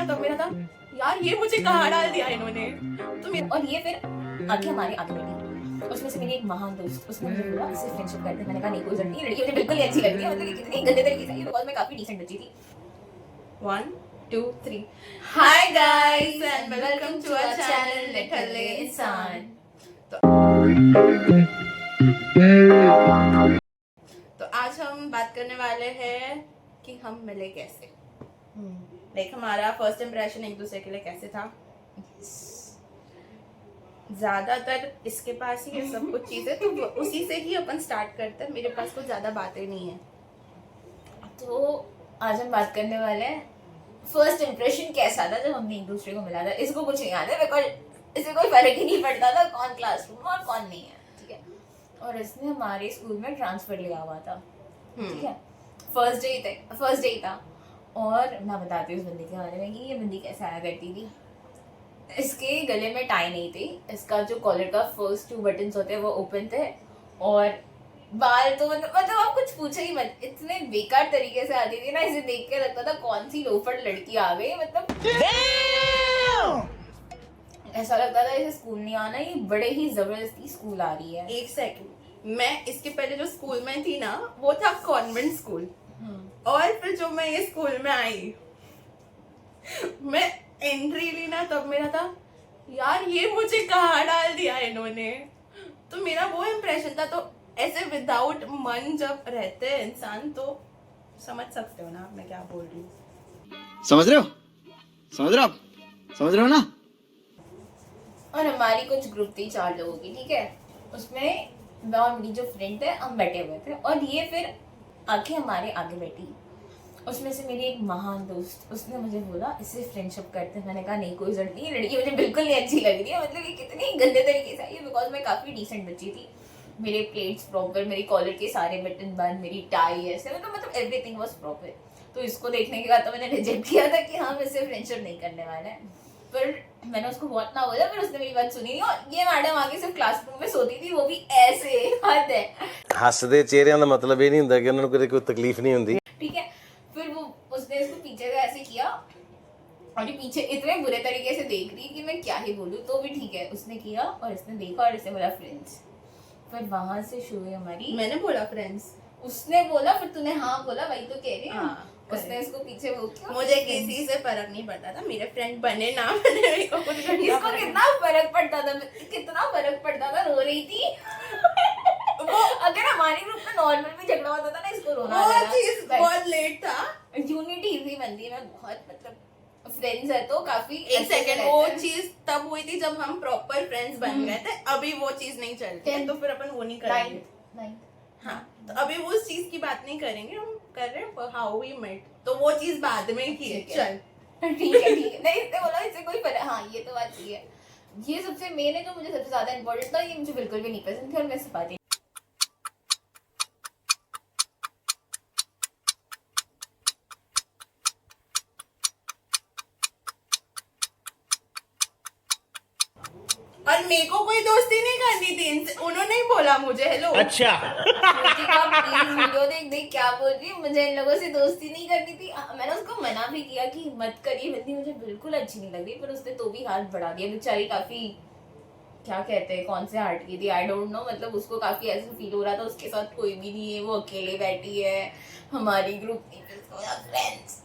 ना तब मेरा था यार ये मुझे कहाँ डाल दिया इन्होंने। तो और ये फिर आगे हमारे आगे बैठी, उसमें से मेरी एक महान दोस्त, उसने मुझे बोला इससे फ्रेंडशिप करते। मैंने कहा नहीं कोई जरूरत नहीं, लड़की मुझे बिल्कुल नहीं अच्छी लगती है, मतलब ये कितनी गंदे तरीके से, बिकॉज मैं काफी डिसेंट बच्ची थी। 1 2 3 hi guys and welcome to our channel Nithalle Insaan. तो आज हम बात करने वाले हैं कि हम मिले कैसे, लाइक हमारा फर्स्ट इंप्रेशन एक दूसरे के लिए कैसे था। ज्यादातर इसके पास ही है सब कुछ चीजें, तो उसी से ही अपन स्टार्ट करते हैं। मेरे पास कुछ ज्यादा बातें नहीं है। तो आज हम बात करने वाले हैं फर्स्ट इंप्रेशन कैसा था जब हमने एक दूसरे को मिला था। इसको कुछ नहीं याद है बिकॉज इससे कोई फर्क ही नहीं पड़ता था कौन क्लासरूम में और कौन नहीं है, ठीक है। और इसने हमारे स्कूल में ट्रांसफर लिया हुआ था, ठीक है। फर्स्ट डे था और मैं बताती हूँ इस बंदी के बारे में कि ये बंदी कैसे आया करती थी। इसके गले में टाई नहीं थी, इसका जो कॉलर का फर्स्ट 2 बटन्स होते हैं वो ओपन थे, और बाल तो मतलब आप कुछ पूछो ही मत, इतने बेकार तरीके से आती थी ना, इसे देख के लगता था कौन सी लोफर लड़की आ गई। मतलब ऐसा लगता था इसे स्कूल नहीं आना, ये बड़े ही जबरदस्ती स्कूल आ रही है। एक सेकंड, मैं इसके पहले जो स्कूल में थी ना वो था कॉन्वेंट स्कूल, और फिर जो मैं ये स्कूल में आई, मैं एंट्री ली ना तब मेरा था यार ये मुझे कहाँ डाल दिया इन्होंने। तो मेरा वो इम्प्रेशन था। तो ऐसे विदाउट मन जब रहते हैं इंसान तो समझ सकते हो ना मैं क्या बोल रही हूँ। समझ रहे हो समझ रहे हो ना। और हमारी कुछ ग्रुप थी 4 लोगों की, ठीक है। उसमें मैं और मेरी जो फ्रेंड थे हम बैठे हुए थे, और ये फिर आके हमारे आगे बैठी। उसमें से मेरी एक महान दोस्त, उसने मुझे बोला इससे फ्रेंडशिप करते हैं। मैंने कहा नहीं कोई जरूरत नहीं, लड़की मुझे बिल्कुल नहीं अच्छी लग रही है, मतलब ये कितनी गंदे तरीके से आई है, बिकॉज मैं काफी डिसेंट बच्ची थी। मेरे प्लेट्स प्रॉपर, मेरी कॉलर के सारे बटन बंद, मेरी टाई ऐसे, मतलब एवरीथिंग वाज प्रॉपर। तो इसको देखने के बाद तो मैंने रिजेक्ट किया था कि हम इससे फ्रेंडशिप नहीं करने वाले हैं। पर मैंने उसको बहुत ना बोला, फिर उसने मेरी बात सुनी नहीं। और ये मैडम आगे सिर्फ क्लासरूम में सोती थी, वो भी ऐसे, हद है। ਹੱਸਦੇ ਚਿਹਰਿਆਂ ਦਾ ਮਤਲਬ ਇਹ ਨਹੀਂ ਹੁੰਦਾ ਕਿ ਉਹਨਾਂ ਨੂੰ ਕੋਈ ਤਕਲੀਫ नहीं ਹੁੰਦੀ। ठीक है, फिर वो उसने इसको पीछे से ऐसे किया, और ये पीछे इतने बुरे तरीके से देख रही कि मैं क्या ही बोलूं। तो भी ठीक है, उसने किया और इसने देखा और इसने बोला फ्रेंड्स। फिर वहां से शुरू हुई हमारी। मैंने बोला फ्रेंड्स, उसने बोला, फिर तूने हाँ बोला, वही तो कह रही है। हाँ, उसने इसको पीछे वो किया। मुझे किसी से फर्क नहीं पड़ता था, मेरे फ्रेंड बने ना बने मेरे को कुछ नहीं इसको फर्क कितना फर्क पड़ता था, कितना फर्क पड़ता था, रो रही थी। वो अगर हमारे ग्रुप में नॉर्मल भी झगड़ा होता था ना, इसको रोना आ वो जाना। चीज बहुत लेट था। यूनिटी इजी बनती है, मैं बहुत मतलब फ्रेंड्स है तो काफी। एक सेकंड, वो चीज तब हुई थी जब हम प्रॉपर फ्रेंड्स बन गए थे, अभी वो चीज नहीं चलती है, तो फिर अपन वो नहीं करेंगे। हाँ, तो अभी वो उस चीज की बात नहीं करेंगे, हम कर रहे हैं हाउ वी मेट, तो वो चीज बाद में की है। चल ठीक है नहीं, इसने बोला इससे कोई फर्क, हाँ ये तो बात सही है। ये सबसे मेन है, जो मुझे सबसे ज्यादा इम्पोर्टेंट था, ये मुझे बिल्कुल भी नहीं पसंद थी और मैं इससे बात और मेरे को कोई दोस्ती नहीं करनी थी इनसे, उन्होंने ही बोला मुझे हेलो। अच्छा वीडियो देख देख क्या बोल रही है, मुझे इन लोगों से दोस्ती नहीं करनी थी। मैंने उसको मना भी किया कि मत करिए, बंदी मुझे बिल्कुल अच्छी नहीं लग रही, पर उसने तो भी हाथ बढ़ा दिया। बेचारी काफी, क्या कहते हैं, कौन से हार्ट की थी आई डोंट नो, मतलब उसको काफी ऐसा फील हो रहा था उसके साथ कोई भी नहीं है, वो अकेले बैठी है हमारी ग्रुप फ्रेंड्स।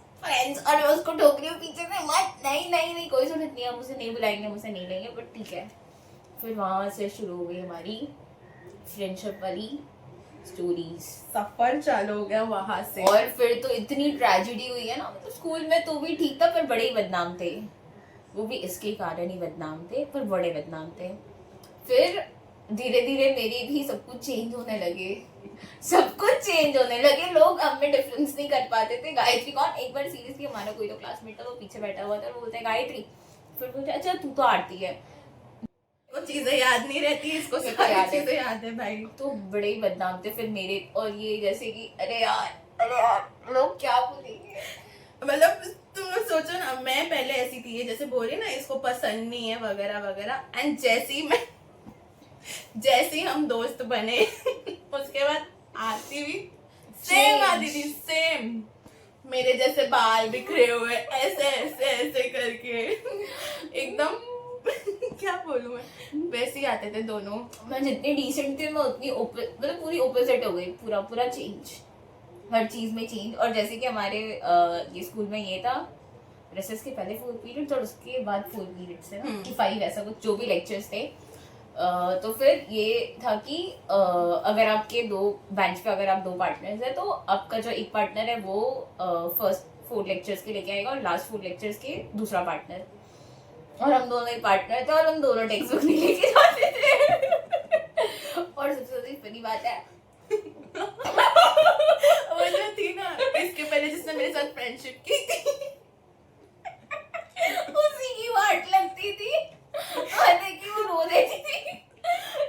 और मैं उसको ठोक रही हूँ पीछे से, मत, नहीं नहीं नहीं कोई जरूरत नहीं है, मुझे नहीं बुलाएंगे, मुझे नहीं लेंगे, बट ठीक है। फिर वहां से शुरू हो गई हमारी फ्रेंडशिप वाली स्टोरीज, सफर चालू हो गया वहां से। और फिर तो इतनी ट्रेजेडी हुई है ना, मतलब स्कूल में तो भी ठीक था पर बड़े ही बदनाम थे, वो भी इसके कारण ही बदनाम थे, पर बड़े बदनाम थे। फिर धीरे धीरे मेरे भी सब कुछ चेंज होने लगे, लोग अब में डिफरेंस नहीं कर पाते थे। गायत्री कौन, एक बार सीरियसली हमारा कोई तो क्लासमेट था, वो पीछे बैठा हुआ था, वो बोलते हैं गायत्री, फिर बोलते अच्छा तू तो आरती है। वो चीजें याद नहीं रहती, इसको ये तो सारी याद है। चीजें याद है भाई। तो बड़े ही बदनाम थे फिर मेरे, और ये जैसे कि अरे यार लोग क्या बोलेंगे, मतलब तुम लोग सोचो ना, मैं पहले ऐसी थी, ये जैसे बोल रही ना इसको पसंद नहीं है वगैरह वगैरह, एंड जैसे ही हम दोस्त बने उसके बाद आरती भी सेम आती थी, सेम मेरे जैसे बाल बिखरे हुए ऐसे ऐसे ऐसे करके एकदम क्या बोलूं मैं, वैसे ही आते थे दोनों। मैं जितनी डिसेंट थी मैं उतनी मतलब पूरी ओपोजिट हो गई, पूरा पूरा चेंज, हर चीज में चेंज। और जैसे कि हमारे ये स्कूल में ये था, रिसेस के पहले 4 पीरियड्स और उसके बाद 4 पीरियड्स थे ना, कि 5 ऐसा कुछ जो भी लेक्चर्स थे। तो फिर ये था कि अगर आपके दो बेंच पे अगर आप 2 पार्टनर्स हैं तो आपका जो एक पार्टनर है वो फर्स्ट 4 लेक्चर्स के लेके आएगा और लास्ट 4 लेक्चर्स के दूसरा पार्टनर। और हम दोनों ही पार्टनर थे और हम दोनों टेक्स्ट बुक नहीं लेके जाते थे। और सबसे ज्यादा फनी बात है वो जो थी ना इसके पहले जिसने मेरे साथ फ्रेंडशिप की थी उसी की वाट लगती थी और देखिए वो रो देती थी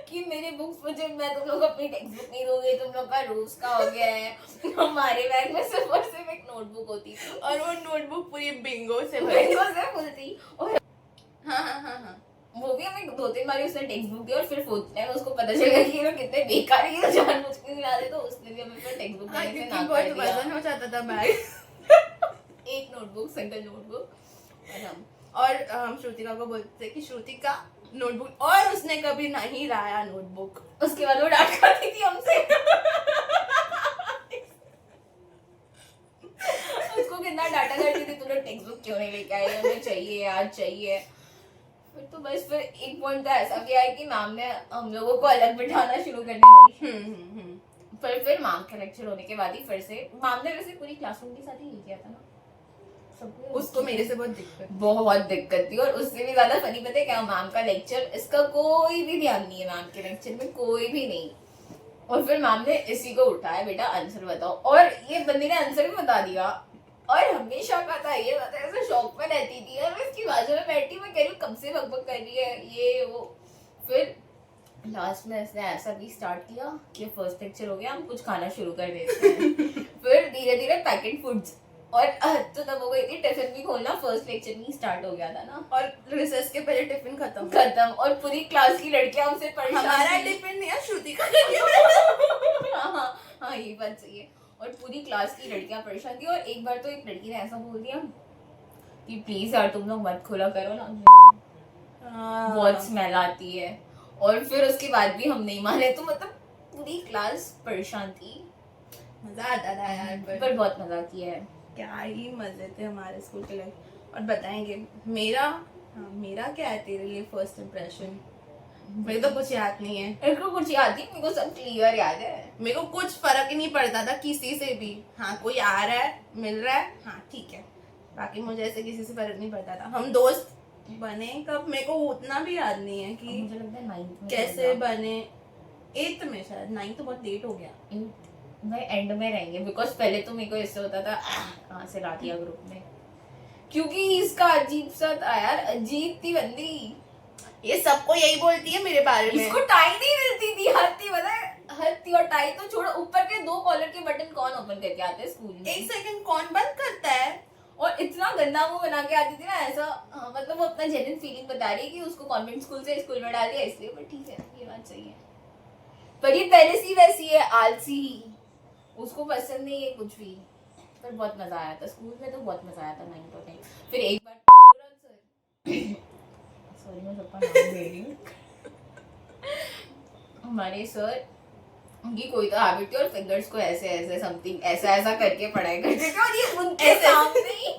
कि मेरे बुक्स मुझे, मैं तुम लोग अपनी टेक्स्ट बुक नहीं दोगे, तुम लोग का रोज का हो गया है। हमारे बैग में सिर्फ और सिर्फ एक नोटबुक होती थी और वो नोटबुक पूरी बिंगो से विंडो से फुल थी। और हाँ वो भी हमें 2-3 बार उसने टेक्स्ट बुक दी और फिर फोर्थ टाइम उसको पता चला कि ये लोग कितने बेकार है, ये जानबूझ के नहीं ला रहे, तो उसने भी हमें फिर टेक्स्ट बुक देने से क्योंकि ना बहुत कर दिया। वजन हो जाता था बैग। एक नोटबुक, सिंगल नोटबुक। और हम श्रुतिका को बोलते थे कि श्रुतिका नोटबुक, और उसने कभी नहीं लाया नोटबुक। उसके बाद वो डांट खाती थी हमसे। उसको कितना डांटा करती थी, तूने टेक्स्ट बुक क्यों नहीं लेके आई, हमें चाहिए आज चाहिए। फिर तो बस फिर एक पॉइंट तो ऐसा भी आया कि मैम ने हम लोगों को अलग बिठाना शुरू कर दिया। फिर मैम के लेक्चर होने के बाद ही फिर से मैम ने वैसे पूरी क्लासरूम के साथ ही ये किया था ना सबको। उसको मेरे से बहुत दिक्कत थी। और उससे भी ज्यादा फनी पता है क्या, मैम का लेक्चर, इसका कोई भी ध्यान नहीं है मैम के लेक्चर में, कोई भी नहीं। और फिर मैम ने इसी को उठाया, बेटा आंसर बताओ, और ये बंदी ने आंसर भी बता दिया। और हमेशा का था ये, बता ऐसे शौक में रहती थी और मैं इसकी बाजू में बैठी, मैं कह रही हूँ कब से बकबक कर रही है ये वो। फिर लास्ट में इसने ऐसा भी स्टार्ट किया कि फर्स्ट लेक्चर हो गया, हम कुछ खाना शुरू कर देते हैं। फिर धीरे धीरे पैकेट फूड्स, और तो तब हो गई थी टिफिन भी खोलना, फर्स्ट लेक्चर में स्टार्ट हो गया था ना। और रिसेस के पहले टिफिन खत्म और पूरी क्लास की लड़कियां हमसे परेशान हमारा थी। टिफिन नहीं है, श्रुति का। हाँ ये बात सही है। और पूरी क्लास की लड़कियां परेशान थी। और एक बार तो एक लड़की ने ऐसा बोल दिया कि प्लीज यार तुम लोग मत खोला करो ना, बहुत स्मेल आती है। और फिर उसके बाद भी हम नहीं माने, तो मतलब पूरी क्लास परेशान थी। मजा आता था यार, पर बहुत मजा किया है। क्या ही मजे थे हमारे स्कूल के लाइफ। और बताएंगे मेरा क्या है तेरे लिए फर्स्ट इम्प्रेशन? मेरे तो कुछ याद नहीं है। मेरे को कुछ याद नहीं, मेरे को सब क्लियर याद है। मेरे को कुछ फर्क ही नहीं पड़ता था किसी से भी। हाँ कोई आ रहा है मिल रहा है, हाँ ठीक है, बाकी मुझे ऐसे किसी से फर्क नहीं पड़ता था। हम दोस्त बने कब मेरे को उतना भी याद नहीं है कि मुझे लगता है 9th में कैसे बने। 8th में शायद, 9th तो बहुत लेट हो गया। मैं एंड में रहेंगे, बिकॉज पहले तो मेरे को इससे होता था कहाँ से ला दिया ग्रुप में, क्योंकि इसका अजीब सा था यार, अजीब थी बंदी। ये सबको यही बोलती है मेरे बारे में। इसको टाई नहीं मिलती थी, हद थी पता है, हद थी। और टाई तो छोड़ो, ऊपर के 2 कॉलर के बटन कौन ओपन करके आते हैं स्कूल में? एक सेकंड, कौन बंद करता है? और इतना गंदा मुंह बना के आती थी ना ऐसा। हाँ, मतलब वो अपना जेन्युइन फीलिंग बता रही है कि उसको कॉन्वेंट स्कूल से स्कूल में डाल दिया इसलिए। पर ठीक है, ये बात सही है। पर ये पहले से वैसी है, आलसी, उसको पसंद नहीं है कुछ भी। पर बहुत मजा आया था स्कूल में, तो बहुत मजा आया था 9th और 10th। फिर एक बार सॉरी मैं सबका नाम ले रही हूँ। हमारे सर, उनकी कोई तो हैबिट थी और फिंगर्स को ऐसे ऐसे समथिंग ऐसा ऐसा करके पढ़ाई करते थे। और ये उनके सामने ही,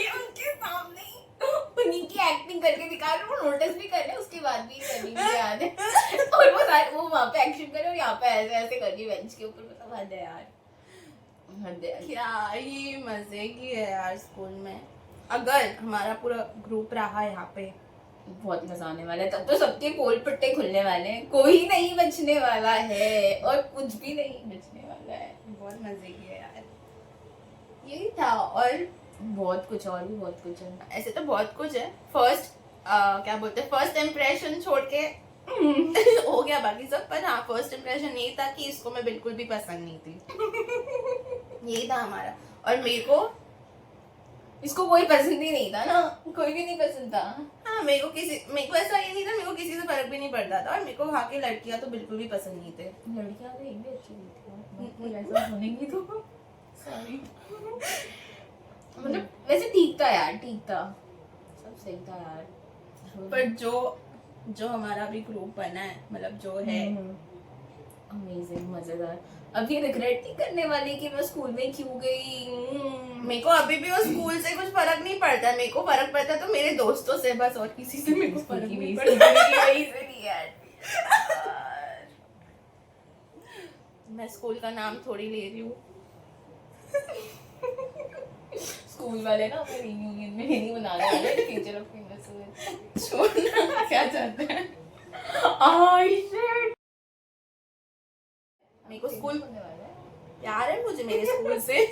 ये उनके सामने ही उन्हीं की एक्टिंग करके दिखा रहे, वो नोटिस भी कर रहे, उसके बाद भी करनी मुझे याद है। और वो वहाँ पे एक्शन करे और यहाँ पे ऐसे ऐसे करके बेंच के ऊपर, मतलब हद है यार, हद है। क्या ही मजे किए यार स्कूल में। अगर हमारा पूरा ग्रुप रहा यहाँ पे, बहुत मजा आने वाला है। तब तो सबके पोल पट्टे खुलने वाले हैं, कोई नहीं बचने वाला है और कुछ भी नहीं बचने वाला है। बहुत मजे किए यार, यही था। और बहुत कुछ, और भी बहुत कुछ है। ऐसे तो बहुत कुछ है। फर्स्ट क्या बोलते हैं, फर्स्ट इम्प्रेशन छोड़ के हो गया बाकी सब। पर हाँ, फर्स्ट इम्प्रेशन यही था कि इसको मैं बिल्कुल भी पसंद नहीं थी। यही था हमारा। और मेरे को इसको कोई पसंद ही नहीं था ना, कोई भी नहीं पसंद था। हाँ, मेरे को ऐसा ये नहीं था, मेरे को किसी से फर्क भी नहीं पड़ता था। और मेरे को वहाँ की लड़कियां तो बिल्कुल भी पसंद नहीं थे। लड़कियां तो एक भी अच्छी नहीं थी, ऐसा सुनेंगी तो सॉरी। मतलब वैसे ठीक था यार, ठीक था, सब सही था यार। पर जो हमारा भी ग्रुप बना है, मतलब जो है, अमेजिंग, मजेदार। अभी रिग्रेट नहीं करने वाली कि मैं स्कूल में क्यों गई। मेरे को अभी भी वो स्कूल से कुछ फर्क नहीं पड़ता, मेरे को फर्क पड़ता तो मेरे दोस्तों से बस, और किसी से मेरे को फर्क नहीं पड़ता। मैं स्कूल का नाम थोड़ी ले रही हूँ। स्कूल वाले ना हमें रियूनियन में नहीं बुलाने वाले, फ्यूचर ऑफ फेमस में। छोड़ना क्या चाहते हैं। मेरे को स्कूल प्यार है मुझे मेरे स्कूल से।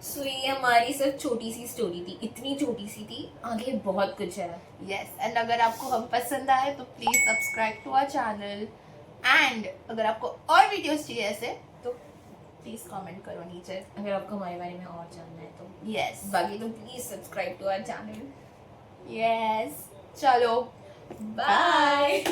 सो ये हमारी सिर्फ छोटी सी स्टोरी थी, इतनी छोटी सी थी, आगे बहुत कुछ है। यस, एंड अगर आपको हम पसंद आए तो please subscribe to our channel, and अगर आपको और वीडियोस चाहिए ऐसे तो प्लीज कमेंट करो नीचे। अगर आपको हमारे बारे में और जानना है तो यस, बाकी तो please subscribe to our channel. Yes, चलो बाय।